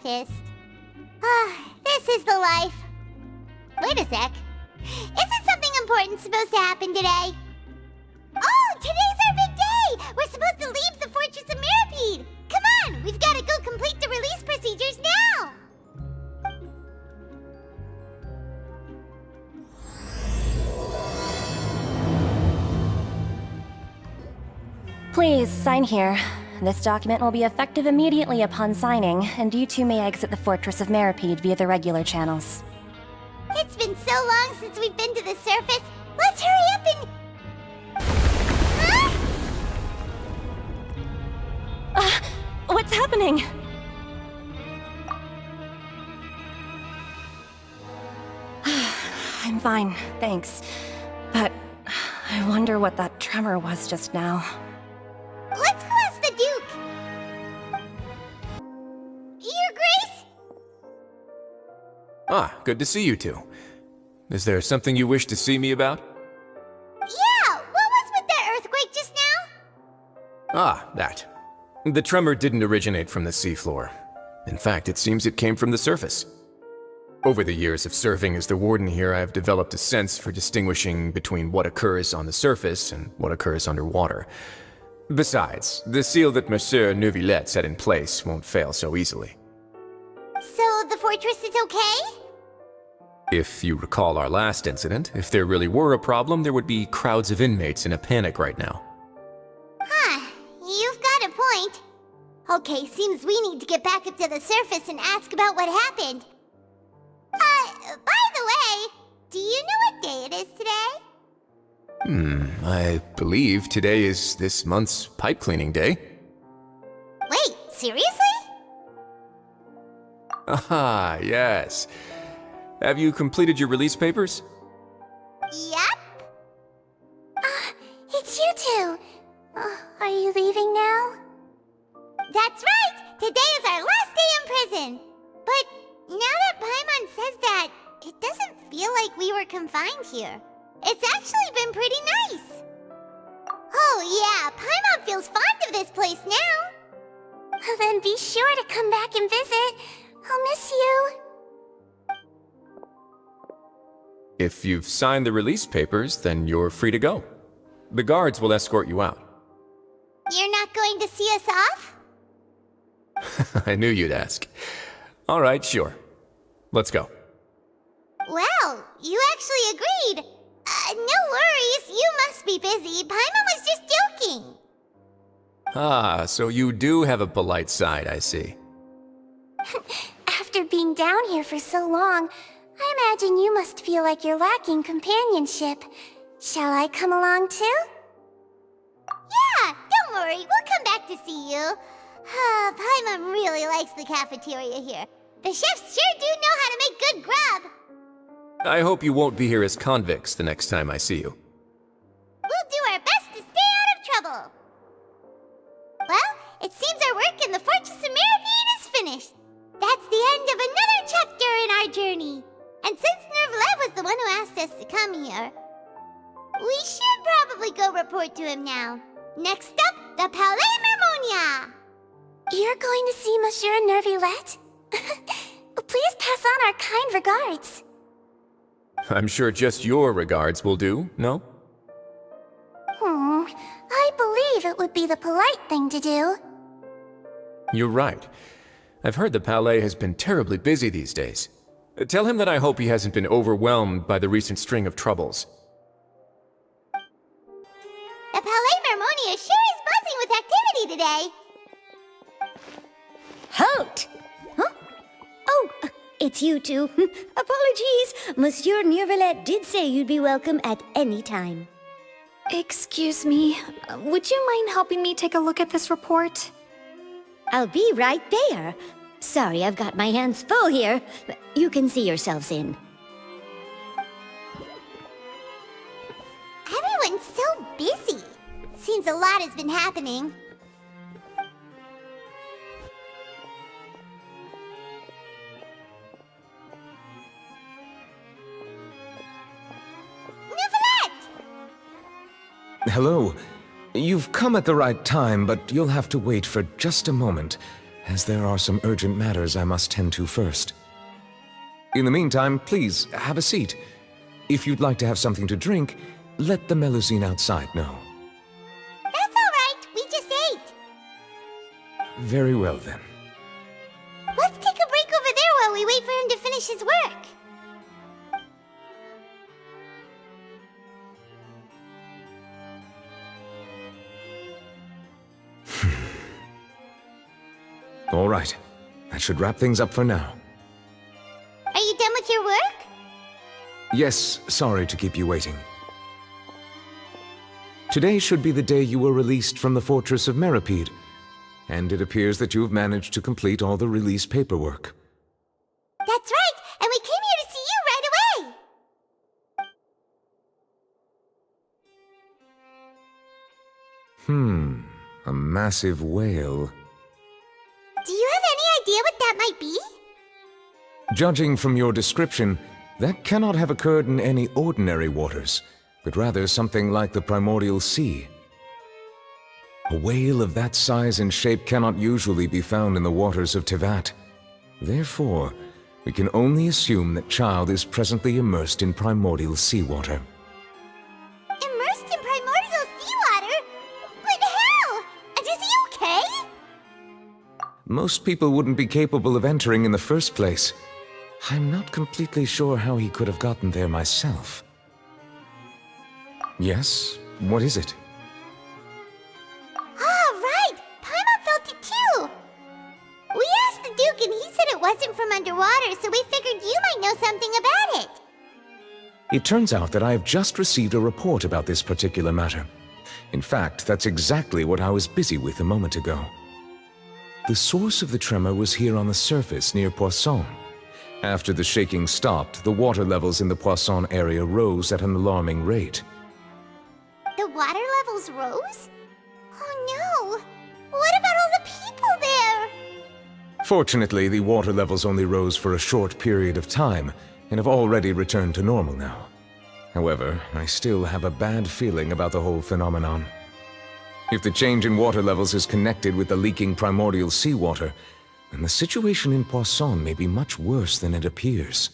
breakfast. This is the life. Wait a sec. Isn't something important supposed to happen today? Oh, today's our big day! We're supposed to leave the Fortress of Mirapede! Come on, we've got to go complete the release procedures now! Please, sign here. This document will be effective immediately upon signing, and you two may exit the Fortress of Mirapede via the regular channels. It's been so long since we've been to the surface. Let's hurry up and... Huh? What's happening? I'm fine, thanks. But I wonder what that tremor was just now. Let's go ask the Duke. Your Grace? Ah, good to see you two. Is there something you wish to see me about? Yeah, what was with that earthquake just now? Ah, that. The tremor didn't originate from the seafloor. In fact, it seems it came from the surface. Over the years of serving as the warden here, I have developed a sense for distinguishing between what occurs on the surface and what occurs underwater. Besides, the seal that Monsieur Neuvillette set in place won't fail so easily. So the fortress is okay? If you recall our last incident, if there really were a problem, there would be crowds of inmates in a panic right now. Huh, you've got a point. Okay, seems we need to get back up to the surface and ask about what happened. By the way, do you know what day it is today? I believe today is this month's pipe cleaning day. Wait, seriously? Ah, yes. Have you completed your release papers? Yep. It's you two. Are you leaving now? That's right! Today is our last day in prison! But now that Paimon says that, it doesn't feel like we were confined here. It's actually been pretty nice. Oh yeah, Paimon feels fond of this place now. Then be sure to come back and visit. I'll miss you. If you've signed the release papers, then you're free to go. The guards will escort you out. You're not going to see us off? I knew you'd ask. All right, sure. Let's go. Well, you actually agreed. No worries, you must be busy. Paimon was just joking. Ah, so you do have a polite side, I see. After being down here for so long, I imagine you must feel like you're lacking companionship. Shall I come along too? Yeah, don't worry, we'll come back to see you. Paimon really likes the cafeteria here. The chefs sure do know how to make good grub. I hope you won't be here as convicts the next time I see you. We'll do our best to stay out of trouble. Well, it seems our work in the Fortress of Mirapede is finished. That's the end of another chapter in our journey. And since Neuvillette was the one who asked us to come here, we should probably go report to him now. Next up, the Palais Mermonia. You're going to see Monsieur Neuvillette? Please pass on our kind regards. I'm sure just your regards will do, no? I believe it would be the polite thing to do. You're right. I've heard the Palais has been terribly busy these days. Tell him that I hope he hasn't been overwhelmed by the recent string of troubles. The Palais Mermonia sure is buzzing with activity today. Halt! Huh? Oh, it's you two. Apologies. Monsieur Neuvillette did say you'd be welcome at any time. Excuse me, would you mind helping me take a look at this report? I'll be right there. Sorry, I've got my hands full here. You can see yourselves in. Everyone's so busy. Seems a lot has been happening. Hello. You've come at the right time, but you'll have to wait for just a moment. as there are some urgent matters I must tend to first. In the meantime, please, have a seat. If you'd like to have something to drink, let the Melusine outside know. That's all right. We just ate. Very well, then. Let's take a break over there while we wait for him to finish his work. All right. That should wrap things up for now. Are you done with your work? Yes, sorry to keep you waiting. Today should be the day you were released from the Fortress of Meripede, and it appears that you have managed to complete all the release paperwork. That's right, and we came here to see you right away! A massive whale. Do you have any idea what that might be? Judging from your description, that cannot have occurred in any ordinary waters, but rather something like the primordial sea. A whale of that size and shape cannot usually be found in the waters of Tevat. Therefore, we can only assume that Child is presently immersed in primordial seawater. Immersed in primordial seawater? But how? Is he okay? Most people wouldn't be capable of entering in the first place. I'm not completely sure how he could have gotten there myself. Yes? What is it? Ah, right! Paimon felt it too! We asked the Duke and he said it wasn't from underwater, so we figured you might know something about it. It turns out that I have just received a report about this particular matter. In fact, that's exactly what I was busy with a moment ago. The source of the tremor was here on the surface near Poisson. After the shaking stopped, the water levels in the Poisson area rose at an alarming rate. The water levels rose? Oh no! What about all the people there? Fortunately, the water levels only rose for a short period of time and have already returned to normal now. However, I still have a bad feeling about the whole phenomenon. If the change in water levels is connected with the leaking primordial seawater, then the situation in Poisson may be much worse than it appears.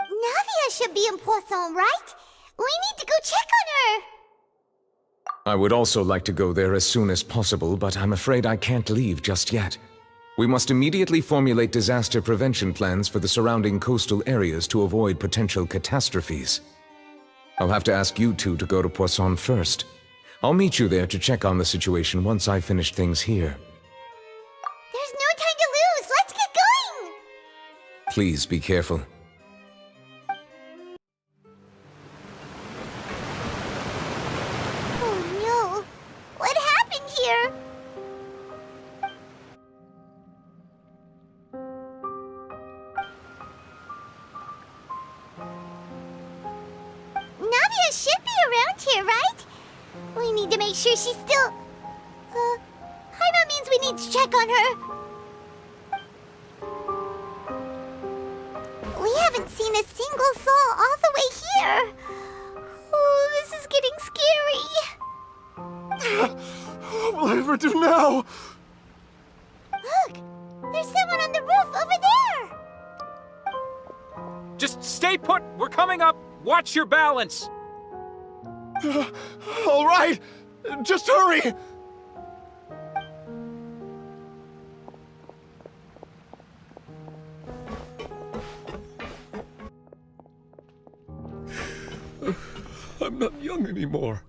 Navia should be in Poisson, right? We need to go check on her! I would also like to go there as soon as possible, but I'm afraid I can't leave just yet. We must immediately formulate disaster prevention plans for the surrounding coastal areas to avoid potential catastrophes. I'll have to ask you two to go to Poisson first. I'll meet you there to check on the situation once I've finished things here. There's no time to lose! Let's get going! Please be careful. Oh no! What happened here? Navia should be around here, right? We need to make sure she's still... Paimon means we need to check on her. We haven't seen a single soul all the way here. Oh, this is getting scary. What will I ever do now? Look, there's someone on the roof over there. Just stay put! We're coming up! Watch your balance! All right, just hurry! I'm not young anymore.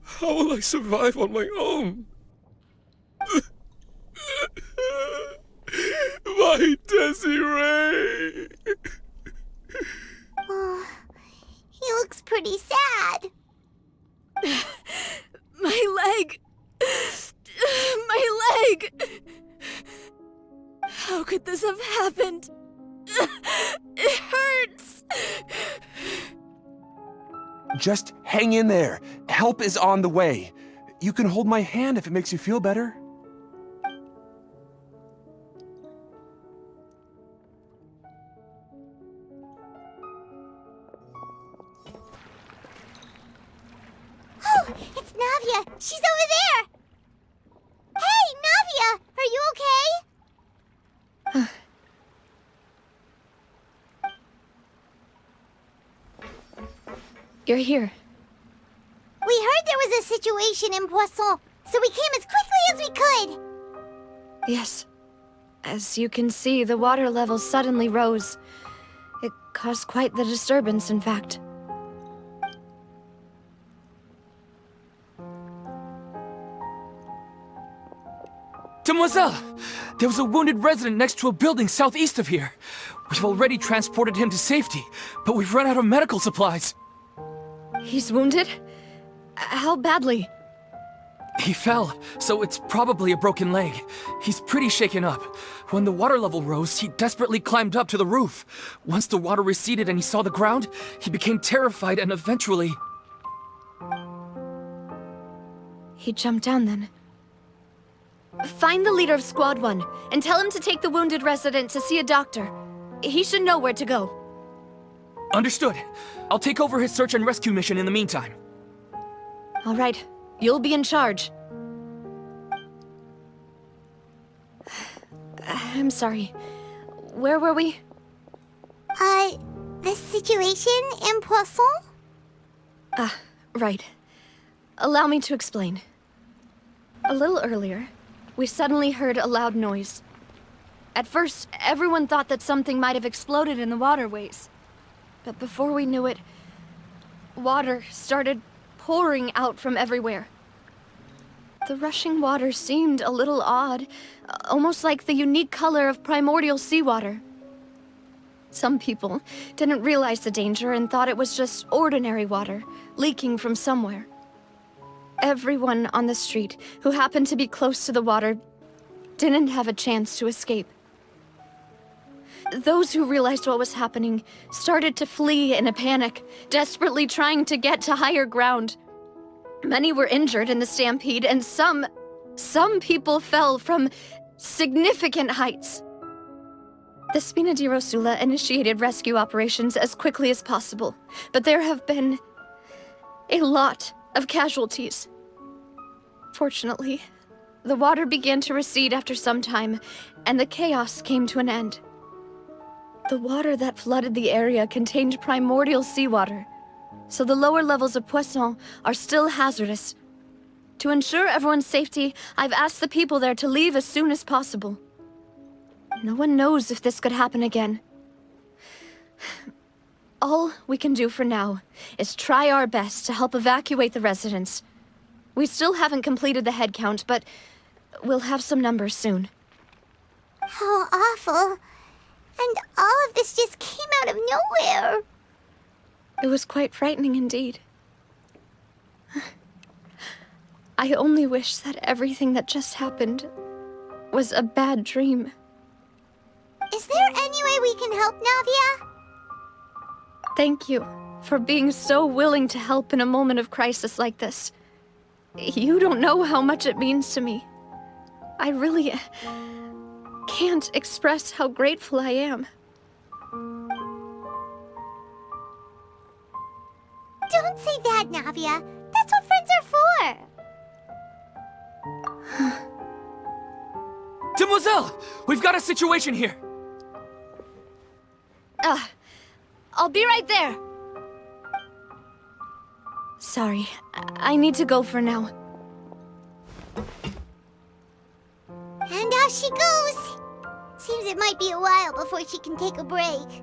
How will I survive on my own? My Desiree! Oh, he looks pretty sad. My leg! My leg! How could this have happened? It hurts! Just hang in there. Help is on the way. You can hold my hand if it makes you feel better. Oh, it's Navia. She's over there. Hey, Navia, are you okay? you're here. We heard there was a situation in Poisson, so we came as quickly as we could. Yes. As you can see, the water level suddenly rose. It caused quite the disturbance, in fact. Demoiselle! There was a wounded resident next to a building southeast of here. We've already transported him to safety, but we've run out of medical supplies. He's wounded? How badly? He fell, so it's probably a broken leg. He's pretty shaken up. When the water level rose, he desperately climbed up to the roof. Once the water receded and he saw the ground, he became terrified and eventually... He jumped down then. Find the leader of Squad 1 and tell him to take the wounded resident to see a doctor. He should know where to go. Understood. I'll take over his search and rescue mission in the meantime. All right. You'll be in charge. I'm sorry. Where were we? The situation in Poisson? Right. Allow me to explain. A little earlier, we suddenly heard a loud noise. At first, everyone thought that something might have exploded in the waterways. But before we knew it, water started pouring out from everywhere. The rushing water seemed a little odd, almost like the unique color of primordial seawater. Some people didn't realize the danger and thought it was just ordinary water, leaking from somewhere. Everyone on the street who happened to be close to the water didn't have a chance to escape. Those who realized what was happening started to flee in a panic, desperately trying to get to higher ground. Many were injured in the stampede, and some people fell from significant heights. The Spina di Rosula initiated rescue operations as quickly as possible, but there have been a lot of casualties. Fortunately, the water began to recede after some time, and the chaos came to an end. The water that flooded the area contained primordial seawater, so the lower levels of Poisson are still hazardous. To ensure everyone's safety, I've asked the people there to leave as soon as possible. No one knows if this could happen again. All we can do for now is try our best to help evacuate the residents. We still haven't completed the head count, but we'll have some numbers soon. How awful. And all of this just came out of nowhere. It was quite frightening indeed. I only wish that everything that just happened was a bad dream. Is there any way we can help, Navia? Thank you for being so willing to help in a moment of crisis like this. You don't know how much it means to me. I really can't express how grateful I am. Don't say that, Navia. That's what friends are for. Demoiselle! We've got a situation here! I'll be right there. Sorry, I need to go for now. And off she goes. Seems it might be a while before she can take a break.